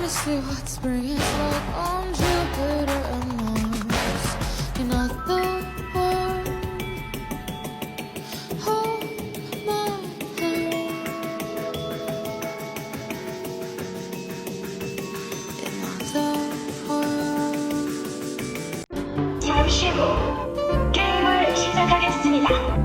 to see what spring is like on Jupiter and Mars. You're not the one. Hold my hand. You're not the one. 잠시 후 게임을 시작하겠습니다.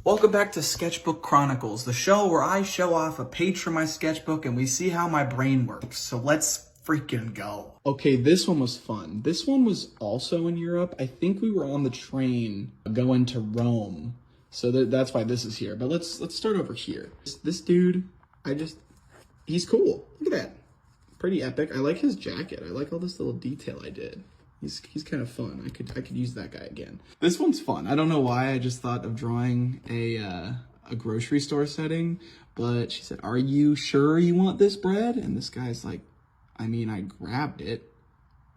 Welcome back to Sketchbook Chronicles, the show where I show off a page from my sketchbook and we see how my brain works. So let's freaking go. Okay, this one was fun. This one was also in Europe. I think we were on the train going to Rome. So that's why this is here. But let's start over here. This dude, he's cool. Look at that. Pretty epic. I like his jacket. I like all this little detail I did. He's kind of fun. I could use that guy again. This one's fun. I don't know why. I just thought of drawing a grocery store setting, but she said, "Are you sure you want this bread?" And this guy's like, "I mean, I grabbed it,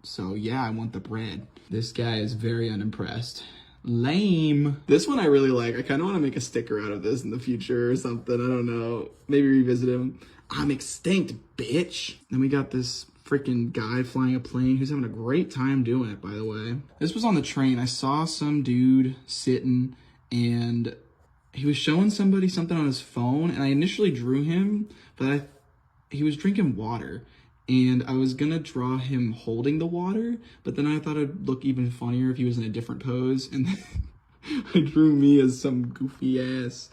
so yeah, I want the bread." This guy is very unimpressed. Lame. This one I really like. I kind of want to make a sticker out of this in the future or something. I don't know. Maybe revisit him. I'm extinct, bitch. Then we got this freaking guy flying a plane who's having a great time doing it, by the way. This was on the train. I saw some dude sitting and he was showing somebody something on his phone, and I initially drew him, but he was drinking water, and I was gonna draw him holding the water, but then I thought it'd look even funnier if he was in a different pose, and then I drew me as some goofy ass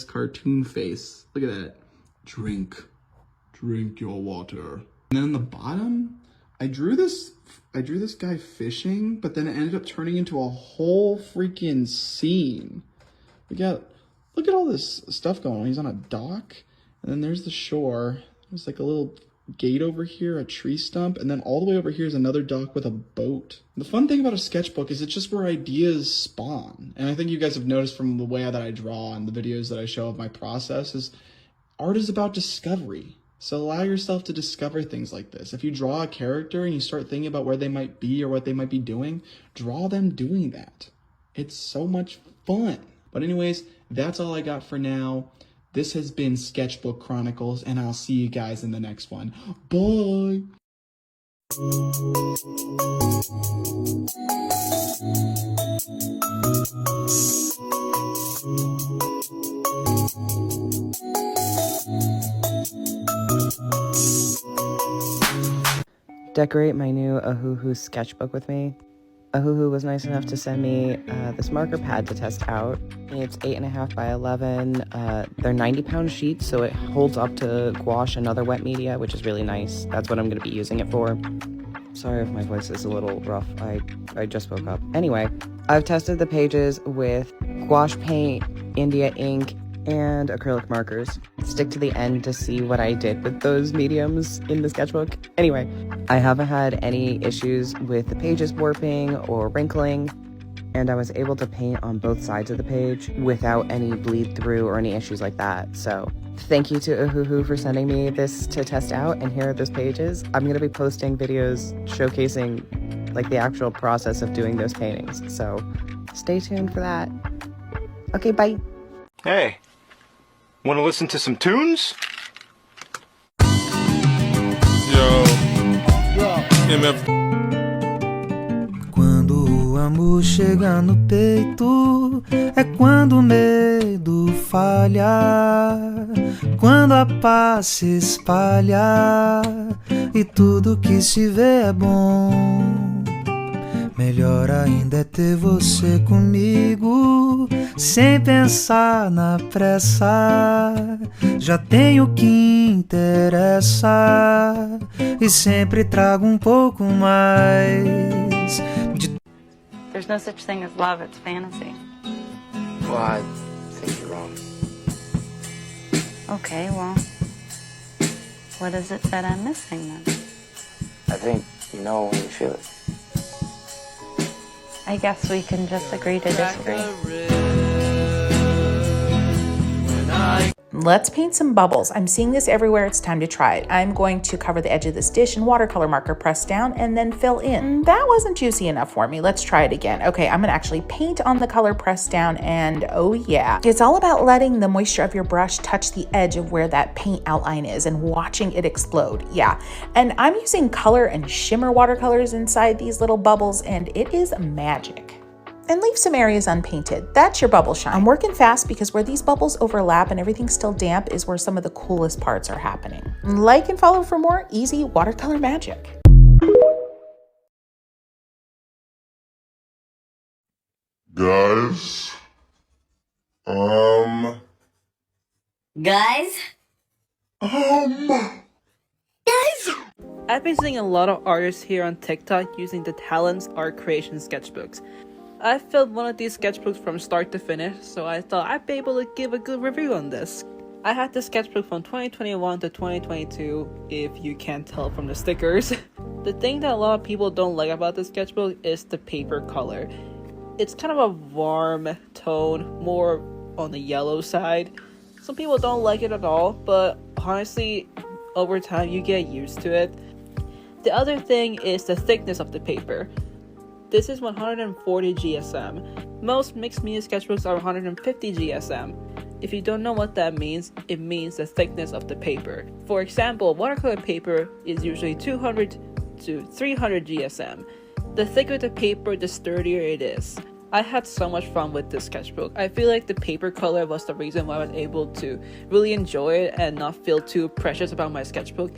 cartoon face. Look at that. Drink your water. And then on the bottom, I drew this guy fishing, but then it ended up turning into a whole freaking scene. Look at all this stuff going on. He's on a dock, and then there's the shore. There's like a little gate over here, a tree stump, and then all the way over here is another dock with a boat. The fun thing about a sketchbook is it's just where ideas spawn. And I think you guys have noticed from the way that I draw and the videos that I show of my process is art is about discovery. So allow yourself to discover things like this. If you draw a character and you start thinking about where they might be or what they might be doing, draw them doing that. It's so much fun. But anyways, that's all I got for now. This has been Sketchbook Chronicles, and I'll see you guys in the next one. Bye! Decorate my new Ahuhu sketchbook with me. Ahuhu was nice enough to send me this marker pad to test out. It's 8.5 by 11. They're 90-pound sheets, so it holds up to gouache and other wet media, which is really nice. That's what I'm going to be using it for. Sorry if my voice is a little rough. I just woke up. Anyway, I've tested the pages with gouache paint, India ink, and acrylic markers. Stick to the end to see what I did with those mediums in the sketchbook. Anyway, I haven't had any issues with the pages warping or wrinkling, and I was able to paint on both sides of the page without any bleed through or any issues like that. So thank you to Ahuhu for sending me this to test out, and here are those pages. I'm going to be posting videos showcasing like the actual process of doing those paintings, so stay tuned for that. Okay, bye. Hey, Want to listen to some tunes? Yo, MF. Quando o amor chega no peito, é quando o medo falha, quando a paz se espalha e tudo que se vê é bom. Melhor ainda é ter você comigo, sem pensar na pressa. Já tenho o que interessa e sempre trago um pouco mais de... There's no such thing as love, it's fantasy. Well, I think you're wrong. Okay, well, what is it that I'm missing then? I think you know when you feel it. I guess we can just agree to disagree. Let's paint some bubbles. I'm seeing this everywhere. It's time to try it. I'm going to cover the edge of this dish in watercolor marker, press down, and then fill in. That wasn't juicy enough for me. Let's try it again. Okay, I'm gonna actually paint on the color, press down, and oh yeah. It's all about letting the moisture of your brush touch the edge of where that paint outline is and watching it explode. Yeah, and I'm using color and shimmer watercolors inside these little bubbles, and it is magic. And leave some areas unpainted. That's your bubble shine. I'm working fast because where these bubbles overlap and everything's still damp is where some of the coolest parts are happening. Like and follow for more easy watercolor magic. Guys? I've been seeing a lot of artists here on TikTok using the Talents Art Creation sketchbooks. I filled one of these sketchbooks from start to finish, so I thought I'd be able to give a good review on this. I had this sketchbook from 2021 to 2022, if you can't tell from the stickers. The thing that a lot of people don't like about this sketchbook is the paper color. It's kind of a warm tone, more on the yellow side. Some people don't like it at all, but honestly, over time you get used to it. The other thing is the thickness of the paper. This is 140 GSM. Most mixed media sketchbooks are 150 GSM. If you don't know what that means, it means the thickness of the paper. For example, watercolor paper is usually 200 to 300 GSM. The thicker the paper, the sturdier it is. I had so much fun with this sketchbook. I feel like the paper color was the reason why I was able to really enjoy it and not feel too precious about my sketchbook.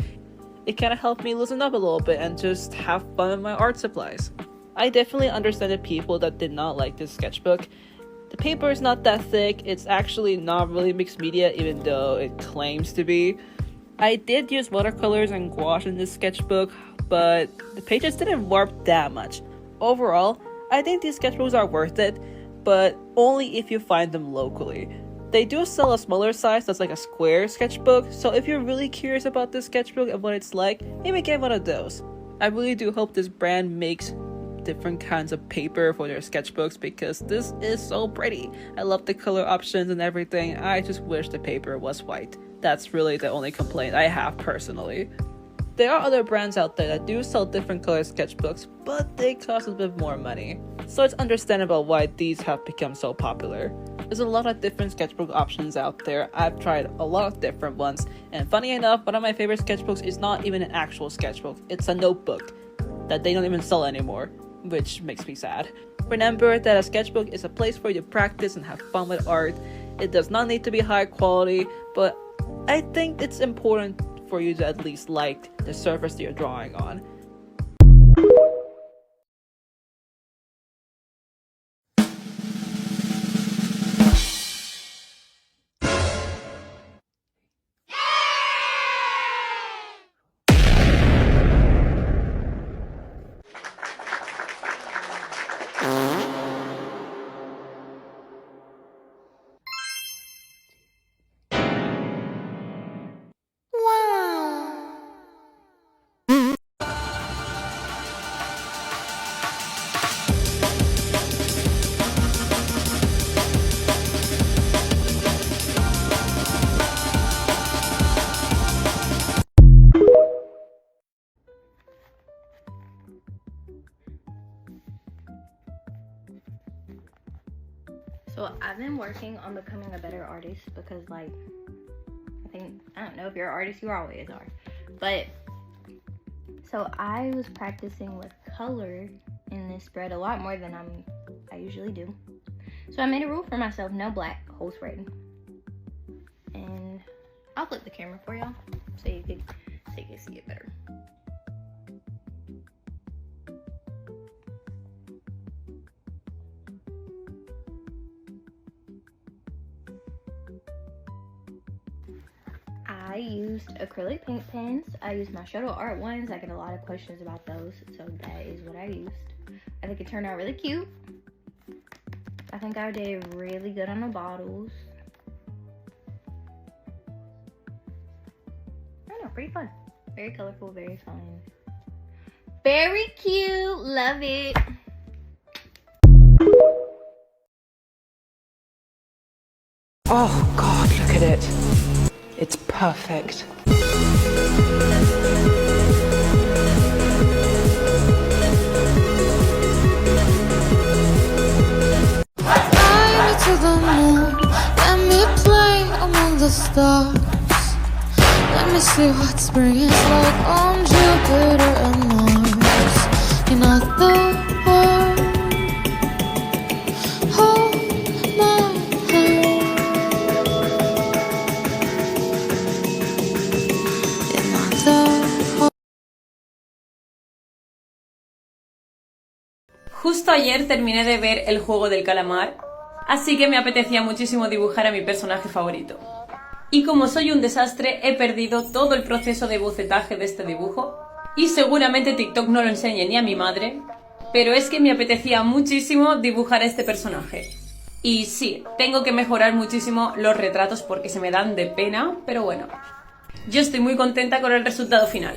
It kind of helped me loosen up a little bit and just have fun with my art supplies. I definitely understand the people that did not like this sketchbook. The paper is not that thick, it's actually not really mixed media even though it claims to be. I did use watercolors and gouache in this sketchbook, but the pages didn't warp that much. Overall, I think these sketchbooks are worth it, but only if you find them locally. They do sell a smaller size that's like a square sketchbook, so if you're really curious about this sketchbook and what it's like, maybe get one of those. I really do hope this brand makes different kinds of paper for their sketchbooks because this is so pretty. I love the color options and everything. I just wish the paper was white. That's really the only complaint I have personally. There are other brands out there that do sell different color sketchbooks, but they cost a bit more money. So it's understandable why these have become so popular. There's a lot of different sketchbook options out there. I've tried a lot of different ones, and funny enough, one of my favorite sketchbooks is not even an actual sketchbook. It's a notebook that they don't even sell anymore, which makes me sad. Remember that a sketchbook is a place for you to practice and have fun with art. It does not need to be high quality, but I think it's important for you to at least like the surface that you're drawing on. So I've been working on becoming a better artist because, like, I don't know, if you're an artist, you always are. But, so I was practicing with color in this spread a lot more than I usually do. So I made a rule for myself, no black, whole spread. And I'll flip the camera for y'all so you can see it better. I used acrylic paint pens. I used my Shoto Art ones. I get a lot of questions about those, so that is what I used. I think it turned out really cute. I think I did really good on the bottles. I don't know, pretty fun. Very colorful, very fun. Very cute, love it. Oh God, look at it. It's perfect. Fly me to the moon, let me play among the stars. Let me see what spring is like on Jupiter and Mars. In other words, hold my hand. In other words. Justo ayer terminé de ver El juego del calamar, así que me apetecía muchísimo dibujar a mi personaje favorito. Y como soy un desastre, he perdido todo el proceso de bocetaje de este dibujo, y seguramente TikTok no lo enseñe ni a mi madre, pero es que me apetecía muchísimo dibujar a este personaje. Y sí, tengo que mejorar muchísimo los retratos porque se me dan de pena, pero bueno, yo estoy muy contenta con el resultado final.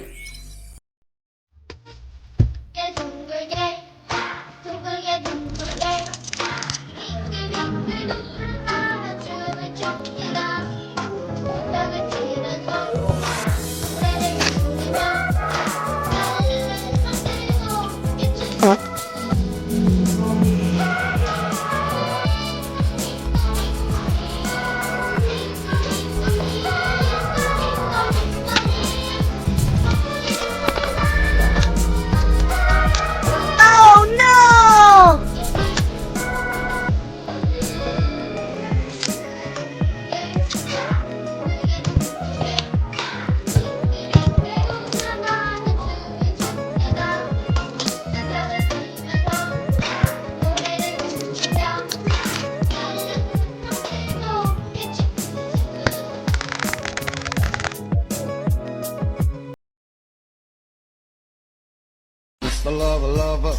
The lover,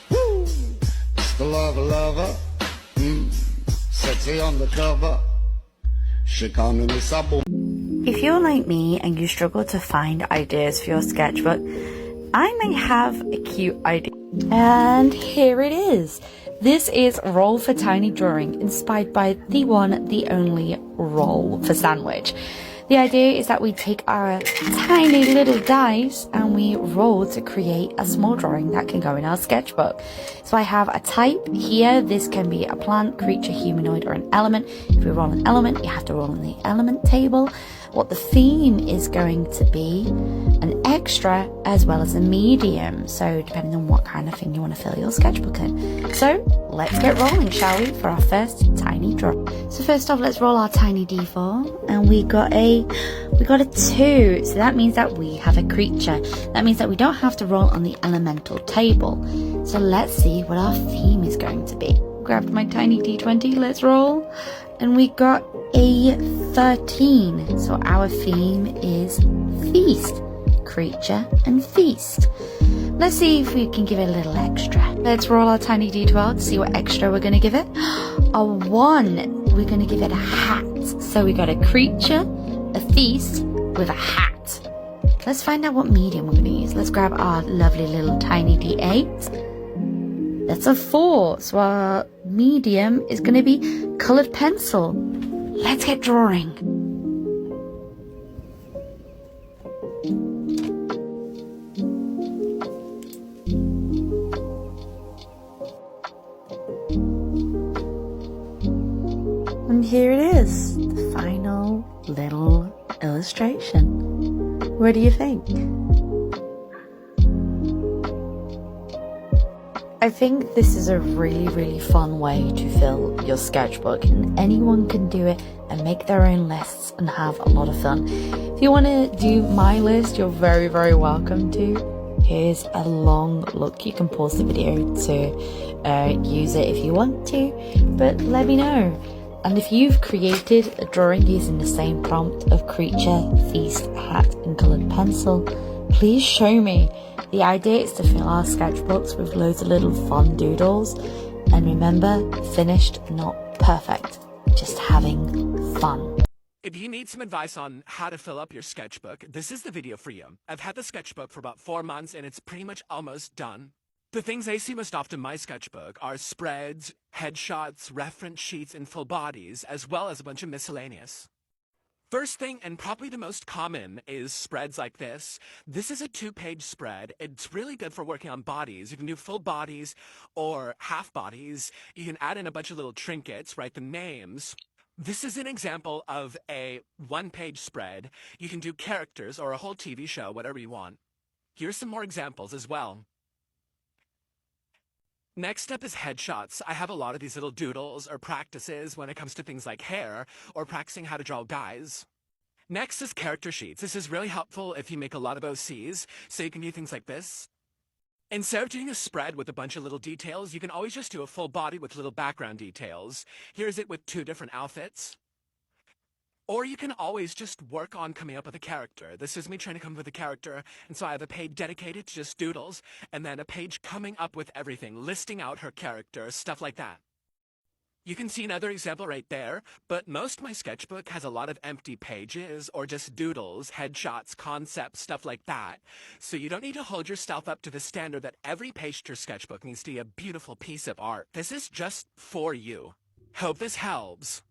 woo! It's the lover, sexy on the cover. She calling me sabo. If you're like me and you struggle to find ideas for your sketchbook, I might have a cute idea. And here it is. This is Roll for Tiny Drawing, inspired by the one, the only Roll for Sandwich. The idea is that we take our tiny little dice and we roll to create a small drawing that can go in our sketchbook. So I have a type here. This can be a plant, creature, humanoid, or an element. If we roll an element, you have to roll in the element table. What the theme is going to be, an extra as well as a medium. So depending on what kind of thing you want to fill your sketchbook in. So let's get rolling, shall we, for our first tiny drawing. So first off, let's roll our tiny d4, and we got a 2. So that means that we have a creature. That means that we don't have to roll on the elemental table. So let's see what our theme is going to be. Grabbed my tiny d20, let's roll. And we got a 13. So our theme is feast, creature and feast. Let's see if we can give it a little extra. Let's roll our tiny d12 to see what extra we're going to give it. A 1. We're going to give it a hat. So we got a creature, a feast with a hat. Let's find out what medium we're going to use. Let's grab our lovely little tiny d8. That's a 4. So our medium is going to be colored pencil. Let's get drawing. here it is, the final little illustration. What do you think? I think this is a really fun way to fill your sketchbook, and anyone can do it and make their own lists and have a lot of fun. If you want to do my list, you're very welcome to. Here's a long look. You can pause the video to use it if you want to, but let me know. And if you've created a drawing using the same prompt of creature, feast, hat and coloured pencil, please show me. The idea is to fill our sketchbooks with loads of little fun doodles. And remember, finished, not perfect. Just having fun. If you need some advice on how to fill up your sketchbook, this is the video for you. I've had the sketchbook for about 4 months and it's pretty much almost done. The things I see most often in my sketchbook are spreads, headshots, reference sheets, and full bodies, as well as a bunch of miscellaneous. First thing, and probably the most common, is spreads like this. This is a 2-page spread. It's really good for working on bodies. You can do full bodies or half bodies. You can add in a bunch of little trinkets, write the names. This is an example of a 1-page spread. You can do characters or a whole TV show, whatever you want. Here's some more examples as well. Next up is headshots. I have a lot of these little doodles or practices when it comes to things like hair or practicing how to draw guys. Next is character sheets. This is really helpful if you make a lot of OCs, so you can do things like this. Instead of doing a spread with a bunch of little details, you can always just do a full body with little background details. Here's it with 2 different outfits. Or you can always just work on coming up with a character. This is me trying to come up with a character, and so I have a page dedicated to just doodles, and then a page coming up with everything, listing out her character, stuff like that. You can see another example right there, but most of my sketchbook has a lot of empty pages or just doodles, headshots, concepts, stuff like that. So you don't need to hold yourself up to the standard that every page to your sketchbook needs to be a beautiful piece of art. This is just for you. Hope this helps.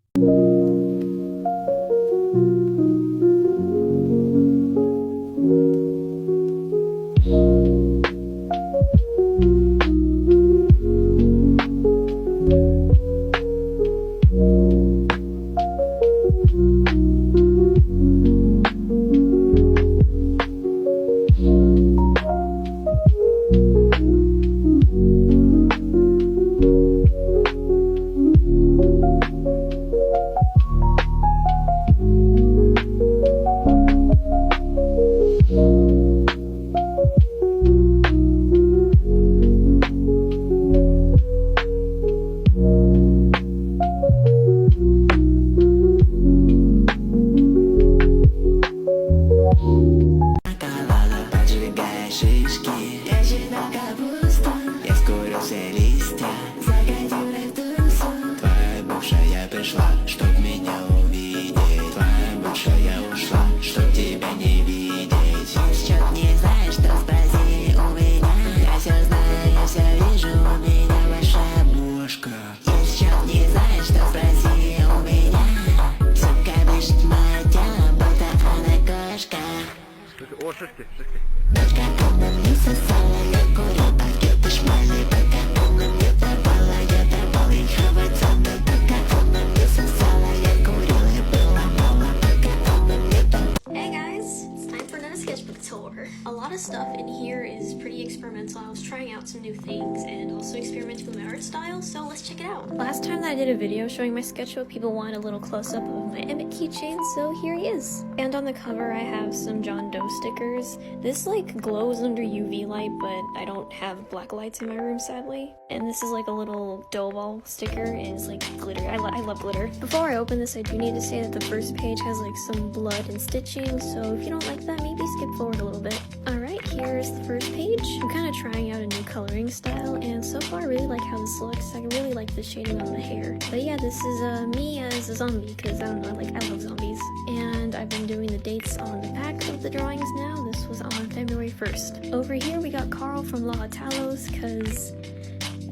A lot of stuff in here is pretty experimental. I was trying out some new things and also experimenting with my art style, so let's check it out. Last time that I did a video showing my sketchbook, people wanted a little close-up of my Emmett keychain, so here he is. And on the cover I have some John Doe stickers. This like glows under UV light, but I don't have black lights in my room sadly. And this is like a little dough ball sticker, and it's like glitter. I love glitter. Before I open this, I do need to say that the first page has like some blood and stitching, so if you don't like that, maybe skip forward a little bit. Alright, here's the first page. I'm kind of trying out a new coloring style, and so far I really like how this looks. I really like the shading on the hair. But yeah, this is me as a zombie, because I don't know, I love zombies. And I've been doing the dates on the back of the drawings now. This was on February 1st. Over here we got Carl from La Talos, because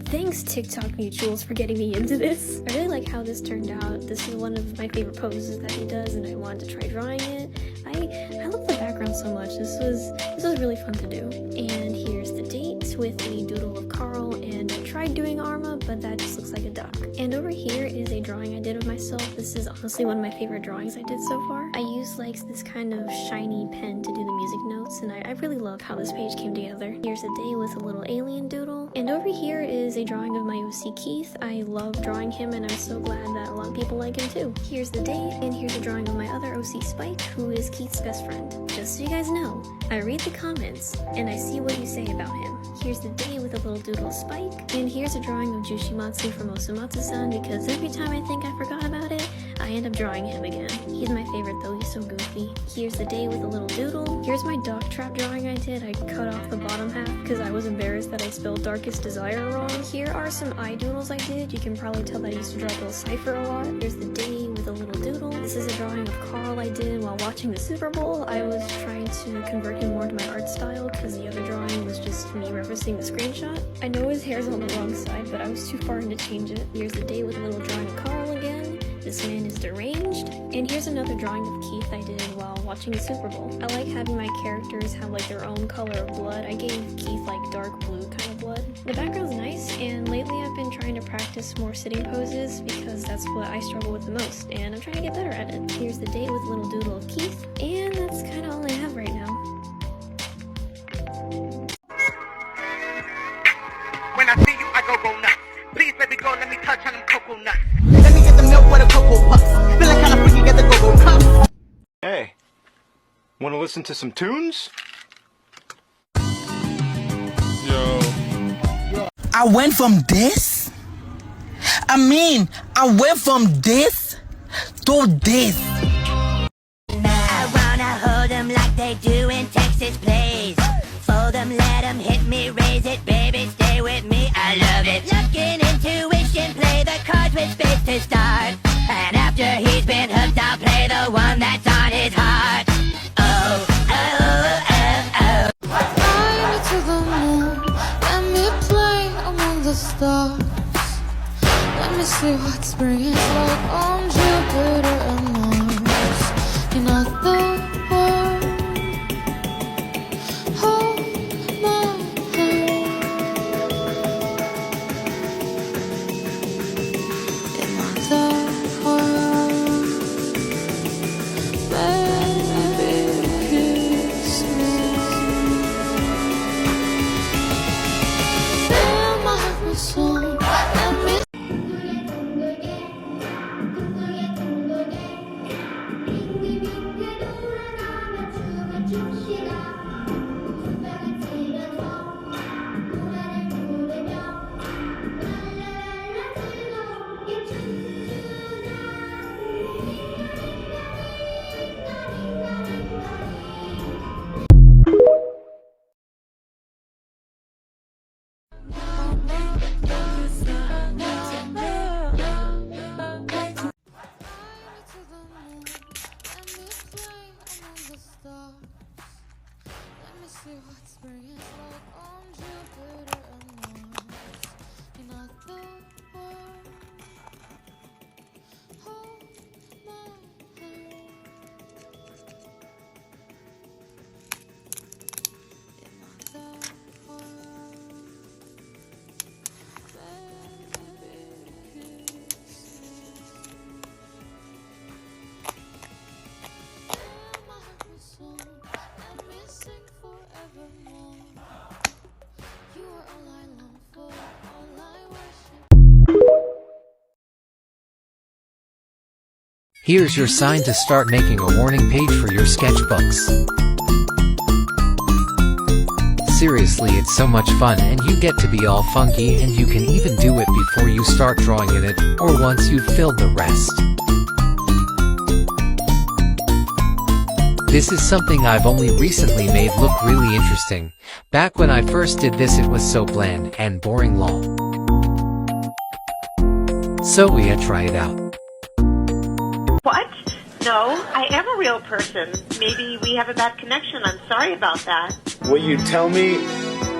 thanks TikTok mutuals for getting me into this. I really like how this turned out. This is one of my favorite poses that he does, and I wanted to try drawing it. I love the background so much. This was really fun to do. And here's the date with a doodle of Carl, and I tried doing Arma, but that just looks like a duck. And over here is a drawing I did of myself. This is honestly one of my favorite drawings I did so far. I used like this kind of shiny pen to do the music notes, and I really love how this page came together. Here's a day with a little alien doodle. And over here is a drawing of my OC Keith. I love drawing him, and I'm so glad that a lot of people like him too. Here's the day, and here's a drawing of my other OC Spike, who is Keith's best friend. Just so you guys know, I read the comments, and I see what you say about him. Here's the day with a little doodle of Spike, and here's a drawing of Jushimatsu from Osamatsu-san, because every time I think I forgot about it, I end up drawing him again. He's my favorite though, he's so goofy. Here's the day with a little doodle. Here's my dog trap drawing I did. I cut off the bottom half because I was embarrassed that I spelled Darkest Desire wrong. Here are some eye doodles I did. You can probably tell that I used to draw Bill Cipher a lot. There's the day with a little doodle. This is a drawing of Carl I did while watching the Super Bowl. I was trying to convert him more to my art style because the other drawing was just me referencing the screenshot. I know his hair's on the wrong side, but I was too far in to change it. Here's the day with a little drawing of Carl again. This man is deranged. And here's another drawing of Keith I did while watching the Super Bowl. I like having my characters have like their own color of blood. I gave Keith like dark blue kind of blood. The background's nice, and lately I've been trying to practice more sitting poses because that's what I struggle with the most, and I'm trying to get better at it. Here's the day with a little doodle of Keith, and that's kind of all I have right now. When I see you, I go nuts. Please, baby girl, let me touch on them cocoa nuts. Let me get the milk with a cocoa puffs. Feeling kinda freaky, get the cocoa puffs. Hey, wanna listen to some tunes? Yo. I went from this. I went from this to this. I wanna hold them like they do in Texas plays. Fold them, let them hit me, raise it, baby, stay with me, I love it. Looking intuition, play the cards with space to start. And after he's been hooked, I'll play the one that's on his heart. Oh, oh, oh, oh. Fly me to the moon, let me play among the stars. Let me see what spring is like on Jupiter and Mars. In other words, hold my hand. In other words, baby, kiss me. Fill my heart with song, let me. See what spring is like on Jupiter and Mars. In other words, hold my hand. In other words, baby, kiss me. Fill my heart with song, let me sing forevermore. You are all I long for, all I worship. Here's your sign to start making a warning page for your sketchbooks. Seriously, it's so much fun, and you get to be all funky, and you can even do it before you start drawing in it, or once you've filled the rest. This is something I've only recently made look really interesting. Back when I first did this, it was so bland and boring lol. So we had try it out. What? No, I am a real person. Maybe we have a bad connection. I'm sorry about that. Will you tell me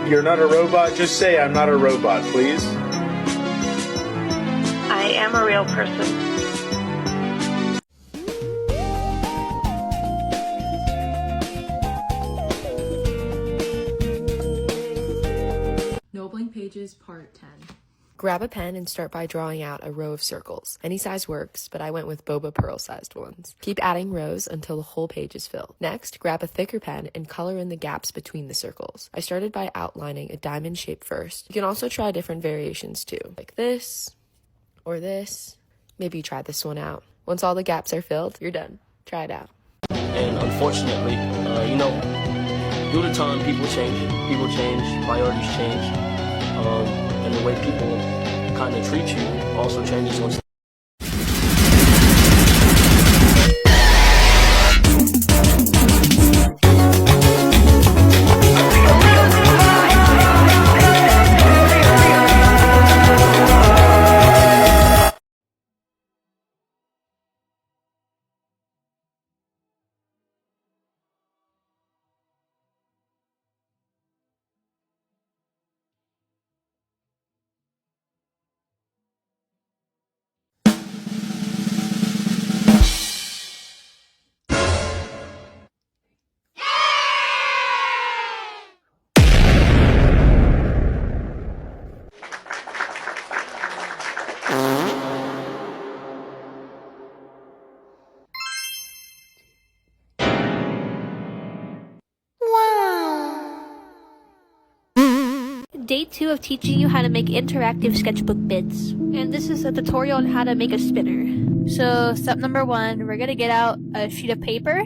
you're not a robot? Just say I'm not a robot, please. I am a real person. No blank pages, part 10. Grab a pen and start by drawing out a row of circles. Any size works, but I went with boba pearl-sized ones. Keep adding rows until the whole page is filled. Next, grab a thicker pen and color in the gaps between the circles. I started by outlining a diamond shape first. You can also try different variations too, like this, or this. Maybe try this one out. Once all the gaps are filled, you're done. Try it out. And unfortunately, due to time, people change, priorities change, and the way people kind of treat you also changes once. Day 2 of teaching you how to make interactive sketchbook bits. And this is a tutorial on how to make a spinner. So step number 1, we're going to get out a sheet of paper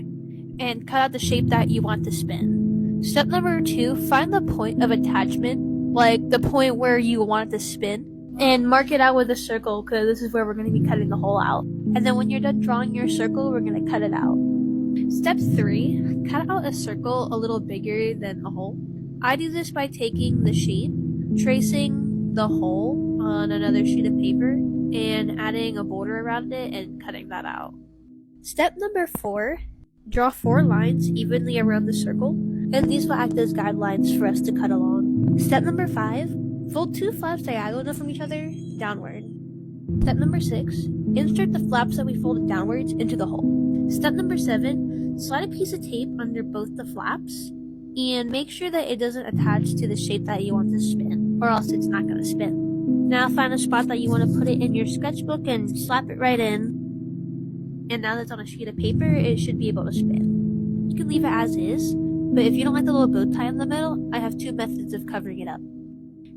and cut out the shape that you want to spin. Step number 2, find the point of attachment, like the point where you want it to spin, and mark it out with a circle because this is where we're going to be cutting the hole out. And then when you're done drawing your circle, we're going to cut it out. Step 3, cut out a circle a little bigger than the hole. I do this by taking the shape, tracing the hole on another sheet of paper, and adding a border around it and cutting that out. Step number 4, draw 4 lines evenly around the circle, and these will act as guidelines for us to cut along. Step number 5, fold 2 flaps diagonal from each other downward. Step number 6, insert the flaps that we folded downwards into the hole. Step number 7, slide a piece of tape under both the flaps, and make sure that it doesn't attach to the shape that you want to spin, or else it's not going to spin. Now find a spot that you want to put it in your sketchbook and slap it right in. And now that it's on a sheet of paper, it should be able to spin. You can leave it as is, but if you don't like the little bow tie in the middle, I have 2 methods of covering it up.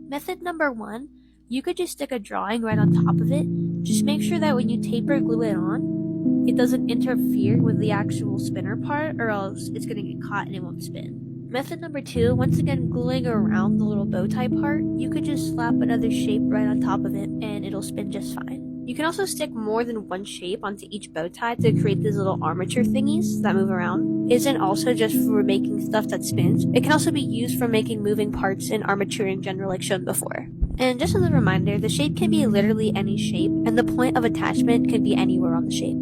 Method number 1, you could just stick a drawing right on top of it. Just make sure that when you tape or glue it on, it doesn't interfere with the actual spinner part, or else it's going to get caught and it won't spin. Method number 2, once again gluing around the little bow tie part, you could just slap another shape right on top of it and it'll spin just fine. You can also stick more than one shape onto each bow tie to create these little armature thingies that move around. It isn't also just for making stuff that spins, it can also be used for making moving parts and armature in general like shown before. And just as a reminder, the shape can be literally any shape, and the point of attachment can be anywhere on the shape.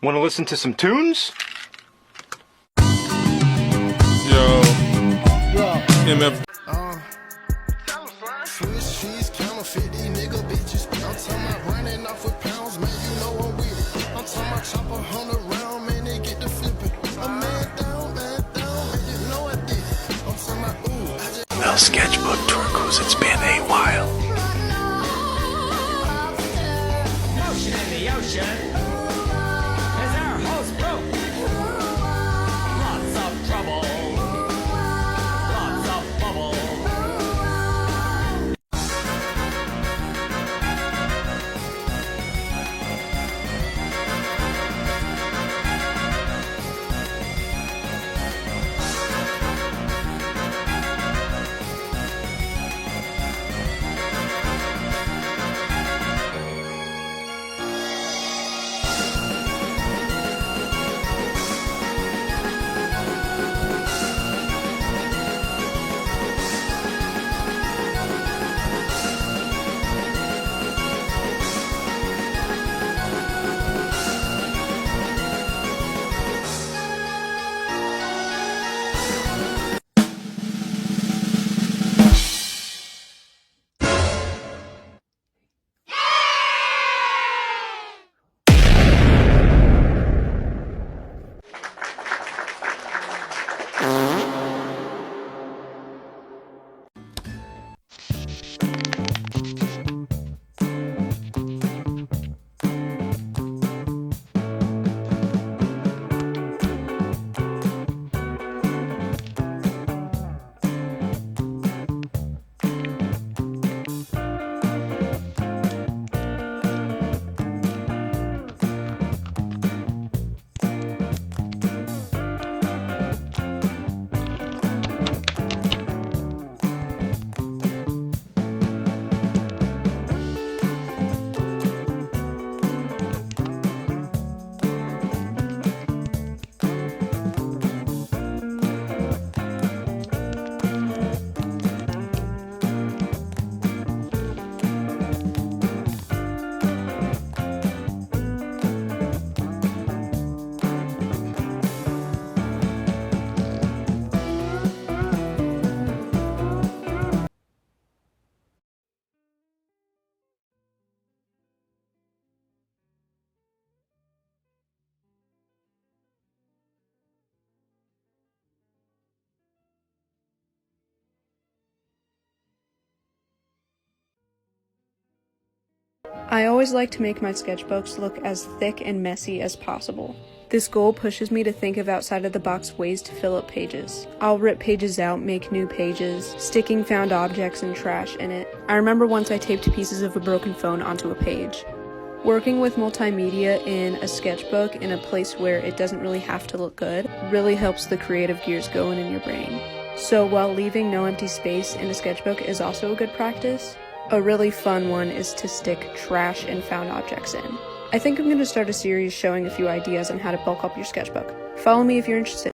Want to listen to some tunes? Yo. MF. Swiss cheese, counterfeit, these nigga bitches. I'm talking about running off with pounds, man, you know I'm with it. I'm talking about chop 100 round, man, they get the flipping. A man down, man, you know I did. I'm talking about, ooh, I just... Well, sketchbook tour cruise, it's been a while. Motion in the ocean. As our host broke. Lots of trouble. Lots of bubble. I always like to make my sketchbooks look as thick and messy as possible. This goal pushes me to think of outside-of-the-box ways to fill up pages. I'll rip pages out, make new pages, sticking found objects and trash in it. I remember once I taped pieces of a broken phone onto a page. Working with multimedia in a sketchbook in a place where it doesn't really have to look good really helps the creative gears going in your brain. So while leaving no empty space in a sketchbook is also a good practice, a really fun one is to stick trash and found objects in. I think I'm going to start a series showing a few ideas on how to bulk up your sketchbook. Follow me if you're interested.